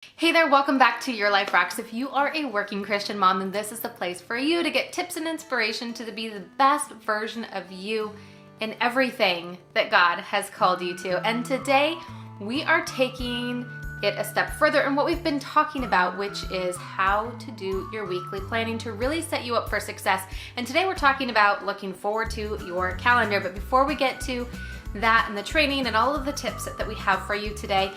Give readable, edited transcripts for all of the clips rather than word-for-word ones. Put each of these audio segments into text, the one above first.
Hey there, welcome back to Your Life Rocks. If you are a working Christian mom, then this is the place for you to get tips and inspiration to be the best version of you in everything that God has called you to. And today we are taking it a step further in what we've been talking about, which is how to do your weekly planning to really set you up for success. And today we're talking about looking forward to your calendar. But before we get to that and the training and all of the tips that we have for you today,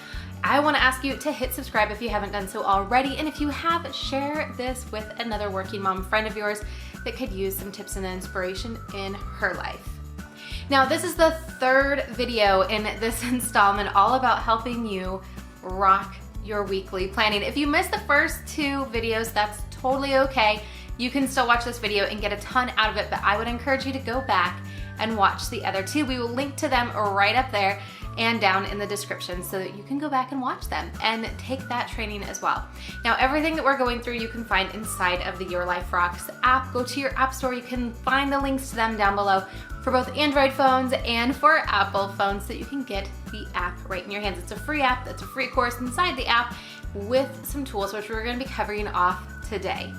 I want to ask you to hit subscribe if you haven't done so already. And if you have, share this with another working mom friend of yours that could use some tips and inspiration in her life. Now, this is the third video in this installment all about helping you rock your weekly planning. If you missed the first two videos, that's totally okay. You can still watch this video and get a ton out of it, but I would encourage you to go back and watch the other two. We will link to them right up there and down in the description so that you can go back and watch them and take that training as well. Now, everything that we're going through you can find inside of the Your Life Rocks app. Go to your app store. You can find the links to them down below for both Android phones and for Apple phones so that you can get the app right in your hands. It's a free app. That's a free course inside the app with some tools, which we're going to be covering off today.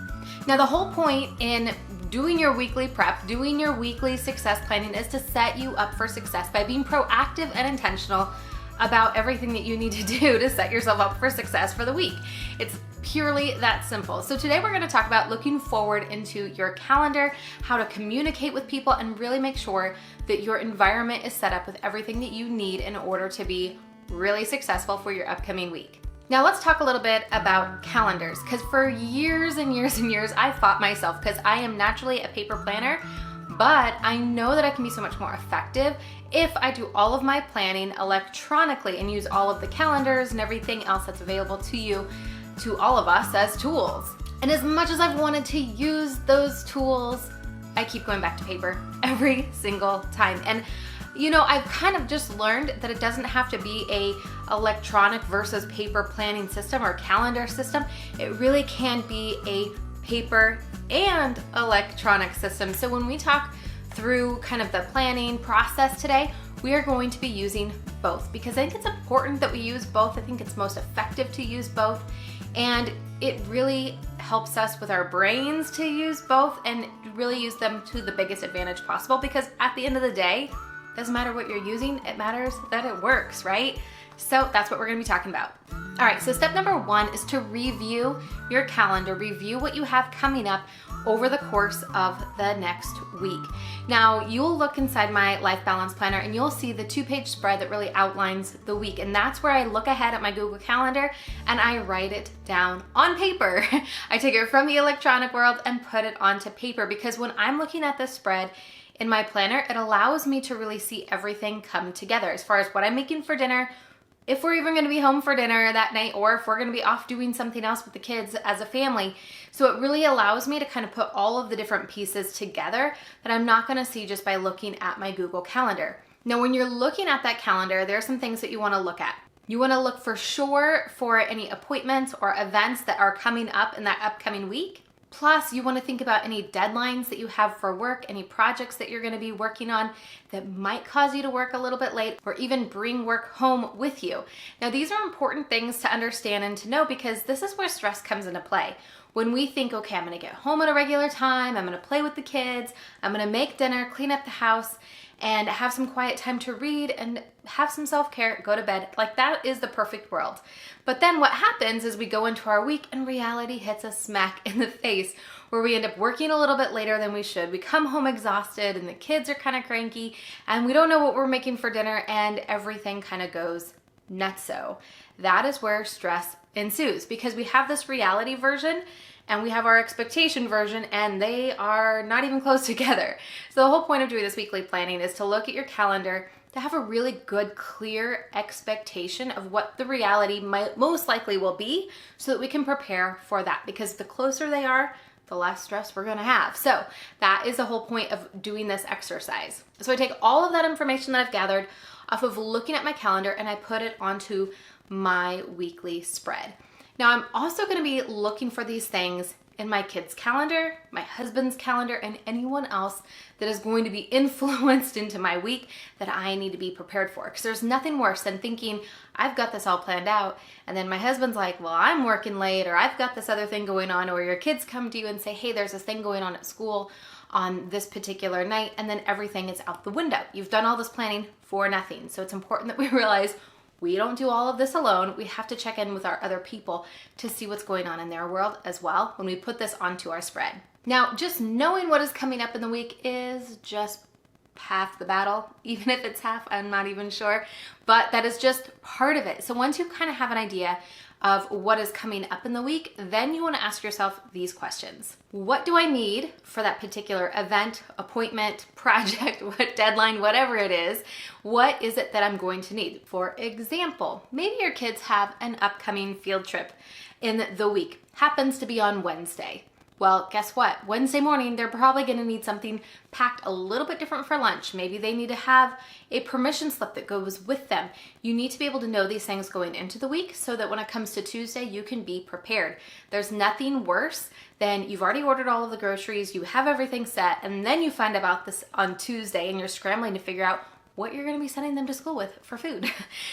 Now, the whole point in doing your weekly prep, doing your weekly success planning is to set you up for success by being proactive and intentional about everything that you need to do to set yourself up for success for the week. It's purely that simple. So today we're going to talk about looking forward into your calendar, how to communicate with people, and really make sure that your environment is set up with everything that you need in order to be really successful for your upcoming week. Now let's talk a little bit about calendars, because for years and years and years I fought myself because I am naturally a paper planner, but I know that I can be so much more effective if I do all of my planning electronically and use all of the calendars and everything else that's available to you, to all of us as tools. And as much as I've wanted to use those tools, I keep going back to paper every single time. And you know, I've kind of just learned that it doesn't have to be a electronic versus paper planning system or calendar system. It really can be a paper and electronic system. So when we talk through kind of the planning process today, we are going to be using both because I think it's important that we use both. I think it's most effective to use both, and it really helps us with our brains to use both and really use them to the biggest advantage possible, because at the end of the day, doesn't matter what you're using, it matters that it works, right? So that's what we're gonna be talking about. All right, so step number one is to review your calendar, review what you have coming up over the course of the next week. Now, you'll look inside my Life Balance Planner and you'll see the 2-page spread that really outlines the week. And that's where I look ahead at my Google Calendar and I write it down on paper. I take it from the electronic world and put it onto paper, because when I'm looking at this spread in my planner, it allows me to really see everything come together as far as what I'm making for dinner, if we're even going to be home for dinner that night, or if we're going to be off doing something else with the kids as a family. So it really allows me to kind of put all of the different pieces together that I'm not going to see just by looking at my Google Calendar. Now, when you're looking at that calendar, there are some things that you want to look at. You want to look for sure for any appointments or events that are coming up in that upcoming week. Plus, you want to think about any deadlines that you have for work, any projects that you're going to be working on that might cause you to work a little bit late or even bring work home with you. Now, these are important things to understand and to know, because this is where stress comes into play. When we think, okay, I'm going to get home at a regular time, I'm going to play with the kids, I'm going to make dinner, clean up the house, and have some quiet time to read and have some self-care, go to bed. Like, that is the perfect world. But then what happens is we go into our week and reality hits us smack in the face, where we end up working a little bit later than we should. We come home exhausted and the kids are kind of cranky and we don't know what we're making for dinner and everything kind of goes nutso. That is where stress ensues, because we have this reality version and we have our expectation version, and they are not even close together. So the whole point of doing this weekly planning is to look at your calendar, to have a really good, clear expectation of what the reality most likely will be, so that we can prepare for that, because the closer they are, the less stress we're gonna have. So that is the whole point of doing this exercise. So I take all of that information that I've gathered off of looking at my calendar and I put it onto my weekly spread. Now, I'm also going to be looking for these things in my kids' calendar, my husband's calendar, and anyone else that is going to be influenced into my week that I need to be prepared for. Because there's nothing worse than thinking, I've got this all planned out, and then my husband's like, well, I'm working late, or I've got this other thing going on, or your kids come to you and say, hey, there's this thing going on at school on this particular night, and then everything is out the window. You've done all this planning for nothing. So it's important that we realize we don't do all of this alone. We have to check in with our other people to see what's going on in their world as well when we put this onto our spread. Now, just knowing what is coming up in the week is just half the battle. Even if it's half, I'm not even sure, but that is just part of it. So once you kind of have an idea of what is coming up in the week, then you want to ask yourself these questions. What do I need for that particular event, appointment, project, what deadline, whatever it is? What is it that I'm going to need? For example, maybe your kids have an upcoming field trip in the week. Happens to be on Wednesday. Well, guess what? Wednesday morning, they're probably going to need something packed a little bit different for lunch. Maybe they need to have a permission slip that goes with them. You need to be able to know these things going into the week so that when it comes to Tuesday, you can be prepared. There's nothing worse than you've already ordered all of the groceries, you have everything set, and then you find about this on Tuesday and you're scrambling to figure out what you're going to be sending them to school with for food.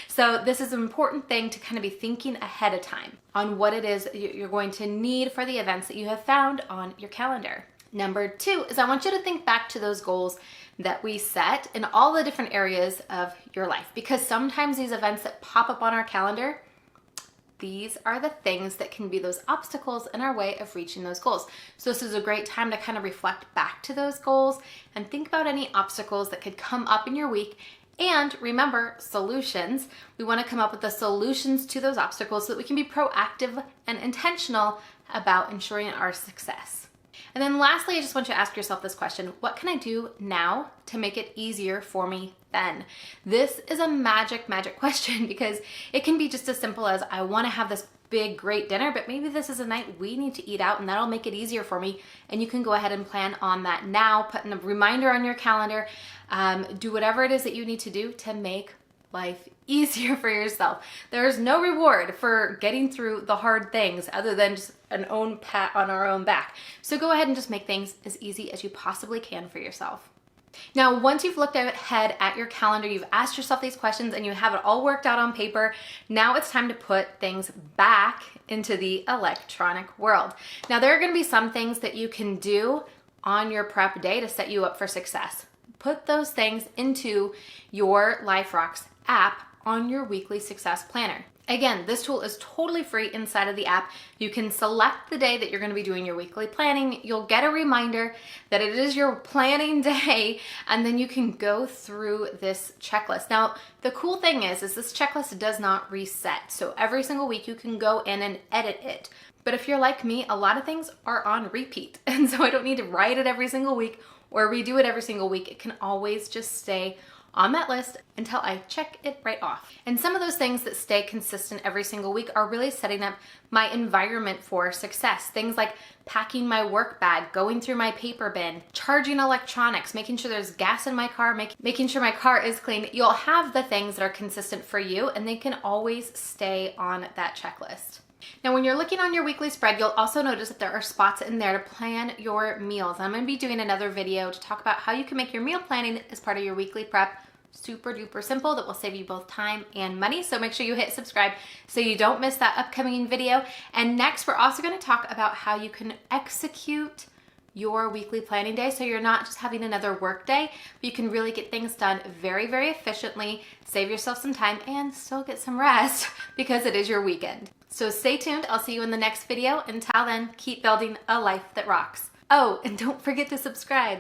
So this is an important thing to kind of be thinking ahead of time on what it is you're going to need for the events that you have found on your calendar. Number 2 is I want you to think back to those goals that we set in all the different areas of your life, because sometimes these events that pop up on our calendar, these are the things that can be those obstacles in our way of reaching those goals. So this is a great time to kind of reflect back to those goals and think about any obstacles that could come up in your week. And remember, solutions. We want to come up with the solutions to those obstacles so that we can be proactive and intentional about ensuring our success. And then lastly, I just want you to ask yourself this question: what can I do now to make it easier for me then? This is a magic question, because it can be just as simple as, I want to have this big, great dinner, but maybe this is a night we need to eat out and that'll make it easier for me. And you can go ahead and plan on that now, put in a reminder on your calendar, do whatever it is that you need to do to make life easier for yourself. There's no reward for getting through the hard things other than just an own pat on our own back. So go ahead and just make things as easy as you possibly can for yourself. Now, once you've looked ahead at your calendar, you've asked yourself these questions and you have it all worked out on paper, now it's time to put things back into the electronic world. Now, there are going to be some things that you can do on your prep day to set you up for success. Put those things into your Life Rocks app on your weekly success planner. Again, this tool is totally free inside of the app. You can select the day that you're going to be doing your weekly planning. You'll get a reminder that it is your planning day, and then you can go through this checklist. Now, the cool thing is this checklist does not reset. So every single week you can go in and edit it. But if you're like me, a lot of things are on repeat. And so I don't need to write it every single week or redo it every single week. It can always just stay on that list until I check it right off. And some of those things that stay consistent every single week are really setting up my environment for success. Things like packing my work bag, going through my paper bin, charging electronics, making sure there's gas in my car, making sure my car is clean. You'll have the things that are consistent for you, and they can always stay on that checklist. Now, when you're looking on your weekly spread, you'll also notice that there are spots in there to plan your meals. I'm going to be doing another video to talk about how you can make your meal planning as part of your weekly prep super duper simple, that will save you both time and money. So make sure you hit subscribe so you don't miss that upcoming video. And next, we're also going to talk about how you can execute your weekly planning day so you're not just having another work day, but you can really get things done very, very efficiently, save yourself some time, and still get some rest because it is your weekend. So stay tuned. I'll see you in the next video. Until then, keep building a life that rocks. Oh, and don't forget to subscribe.